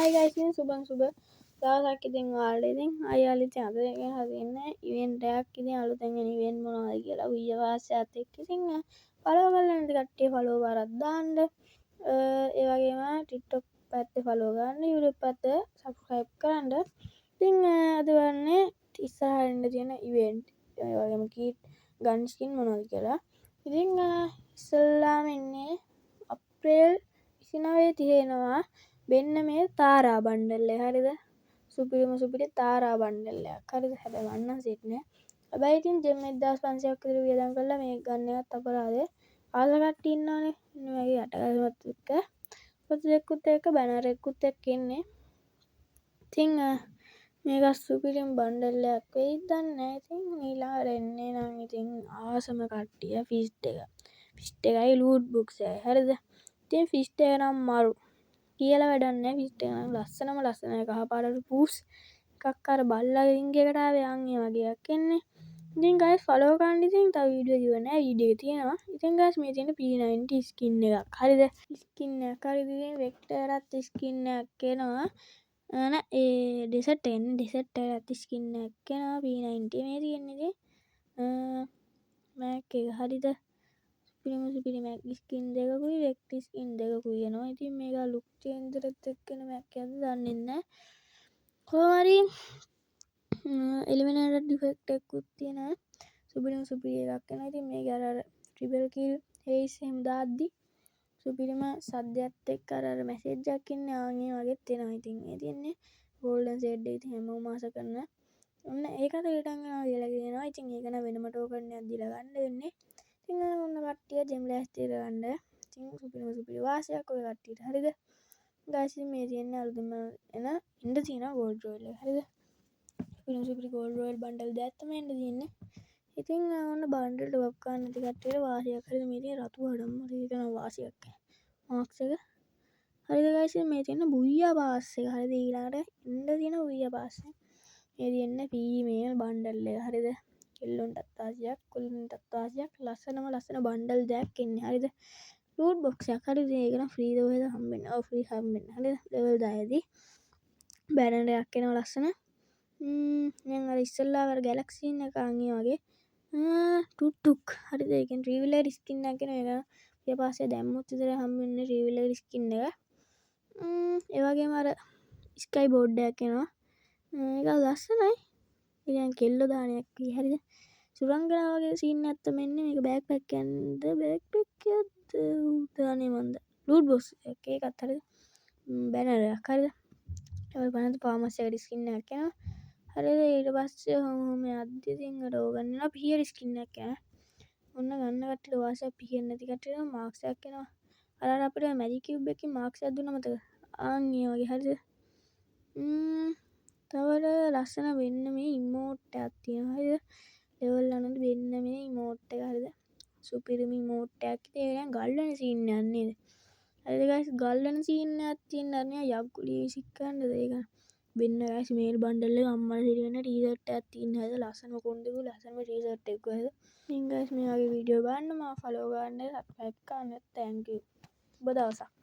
හයි guys ඉතින් සුබ දවසක් ඉතින් ඔයාලට ඉතින් අයියාලා ඉතින් අද හදින්න ඉවෙන්ට් එකක් ඉතින් අලුතෙන් එන ඉවෙන්ට් මොනවද කියලා උయ్య වාසයත් එක්ක ඉතින් ෆලෝ කරලා නැති කට්ටිය ෆලෝ කරලා දාන්න ඒ වගේම TikTok පැත්තේ ෆලෝ කරන්න YouTube පැත්තේ subscribe කරන්න ඉතින් අද වන්නේ ඉස්සරහින් ඉන්න තියෙන ඉවෙන්ට් ඒ වගේම කීට් ගන් ස්කින් මොනවද කියලා ඉතින් ඉස්සල්ලාම එන්නේ අප්‍රේල් 29 එනවා වෙන්න මේ තාරා බණ්ඩල් එක හරිද සුපිරි තාරා බණ්ඩල් එකක් හරිද හැබැයි වන්න සෙට් නෑ හැබැයි ඉතින් ජෙම් 1500ක් විතර වියදම් කරලා මේක ගන්න එකත් අපරාධේ ආස කට්ටිය ඉන්නවනේ මේ වගේ යටකල්මත් එක්ක පොත් දෙකකුත් එක්ක බැනර් එකකුත් එක්ක ඉන්නේ ඉතින් මේක සුපිරිම බණ්ඩල් එකක් වෙයිද දන්නේ නෑ ඉතින් ඊළඟට එන්නේ නම් ඉතින් ආසම කට්ටිය ෆිස්ට් එකයි ලූට් බොක්ස් එකයි හරිද ඉතින් ෆිස්ට් එක නම් මරු කියලා වැඩක් නැහැ ෆිස්ට් එක නම් ලස්සනයි කහපාට පූස් එකක් අර බල්ලගේ රින්ගයකට ආවේ යන් ඒ වගේ එකක් එන්නේ ඉතින් ගයිස් ෆලෝ කරන්න ඉතින් තව වීඩියෝ දිව නැහැ වීඩියෝ එක තියෙනවා ඉතින් ගයිස් මේ තියෙන P90 ස්කින් එකක් හරිද ස්කින් එකක් හරිද ඉතින් වෙක්ටර්ත් ස්කින් එකක් එනවා නෑ ඒ ඩෙසර්ට් එකත් ස්කින් එකක් එනවා P90 මේ තියෙන්නේ ඉතින් මැක් එක හරිද සුපිරි මැක් ස්කින් දෙකකුයි වෙක්ට් ස්කින් දෙකකුයි එනවා ඉතින් මේක ලුක් චේන්ජරත් එක්කන මැක් එකක්ද දන්නේ නැහැ කොහොම හරි එලිමිනේටඩ් ඉෆෙක්ට් එකකුත් තියෙනවා සුපිරි එකක් එනවා ඉතින් මේක අර ට්‍රිපල් කිල් හේස් එහෙම දාද්දි සුපිරිම සද්දයත් එක්ක අර මැසේජ් එකක් ඉන්නේ ආන් ඒ වගේත් එනවා ඉතින් මේ තියෙන්නේ ගෝල්ඩන් ෂේඩ් එක ඉතින් හැමෝම ආස කරන ඔන්න ඒකට රිටර්න් කරනවා කියලා කියනවා ඉතින් ඒක නම් වෙනම ටෝකන් එකක් දීලා ගන්න වෙන්නේ ඉතින් ඔන්න කට්ටිය ජෙම් ලෑස්ති කරගන්න ඉතින් සුපිරි වාසයක් ඔය කට්ටියට හරිද ගයිස් මේ තියෙන්නේ අලුතෙන්ම එන ඉන්න තියෙනවා ගෝල්ඩ් රොයල් එක හරිද සුපිරි ගෝල්ඩ් රොයල් බණ්ඩල් දෙකක් තමයි එන්න තියෙන්නේ ඉතින් ඔන්න බණ්ඩල් ටොප් ගන්න නැති කට්ටියට වාසියක් හරිද මේ තියෙන රතු හඩම් හරි කරන වාසියක් මාක්ස් එක හරිද ගයිස් මේ තියෙන බුයියා පාස් එක හරිද ඊළඟට ඉන්න තියෙන බුයියා පාස් එක මේ තියෙන්නේ ෆීමේල් බණ්ඩල් එක හරිද කෙල්ලොන්ටත් වාසියක් කොල්ලොන්ටත් වාසියක් ලස්සන බණ්ඩල් දෙකක් එන්නේ හරිද ලූට් බොක්ස් එකක් හරිද ඒක නම් ෆ්‍රීද ඔයද හම්බෙන්නේ ඔව් ෆ්‍රී හම්බෙන්නේ හරිද ලෙවල් 10 දී බැනර් එකක් එනවා ලස්සන දැන් අර ඉස්සෙල්ලා අර ගැලැක්සි එක අංගේ වගේ ටුක් හරිද ඒකෙන් රිවිලර් ස්කින් එකක් එනවා ඒක ඊට පස්සේ දැම්මොත් විතර හම්බෙන්නේ රිවිලර් ස්කින් එක ඒ වගේම අර ස්කයි බෝඩ් එකක් එනවා ඒක ලස්සනයි ඉතින් කෙල්ලෝ දානයක් වී හරිද සුරංගනා වගේ සීන් එකක් තමයි එන්නේ මේක බෑග් පැක් එකක්ද උදානේ මන්ද ලූට් බොක්ස් එකත් හරිද බැනර් එකක් හරිද ඔය බලන්න ෆාමස් එකට ස්කින් එකක් එනවා හරිද ඊට පස්සේ ඔහොම යද්දි ඉතින් අර ඕගන්නවා පිහියර් ස්කින් එකක් එනවා ඔන්න ගන්න කට්ටියට වාසියක් පිහියර් නැති කට්ටියට මාක්ස් එකක් එනවා අර අපිට මැජික් කියුබ් එකකින් මාක්ස් එකක් දුන්නා මතකද ආන් ඒ වගේ හරිද තවර ලස්සන වෙන්න මේ ඉමෝට් එකක් තියෙනවා හරිද ලෙවල් 9 වෙන්න මේ ඉමෝට් එක හරිද සුපිරිම ඉමෝට් එකක් ඉතින් ඒක දැන් ගල්වන සීන් එකක් නේද හරිද ගයිස් ගල්වන සීන් එකක් තියෙන අරනේ යග්ගුලි විසික් කරන්නද ඒක වෙන්න ගයිස් මේල් බණ්ඩල් එක අම්මලා සිරි වෙන්න ටී-ෂර්ට් එකක් තියෙන හරිද ලස්සනම කොණ්ඩෙකුයි ලස්සනම ටී-ෂර්ට් එකකුයි හරිද ඉතින් ගයිස් මේ වගේ වීඩියෝ බලන්න මම ෆලෝ කරන්න සබ්ස්ක්‍රයිබ් කරන්න තෑන්කියු ඔබ දවසක්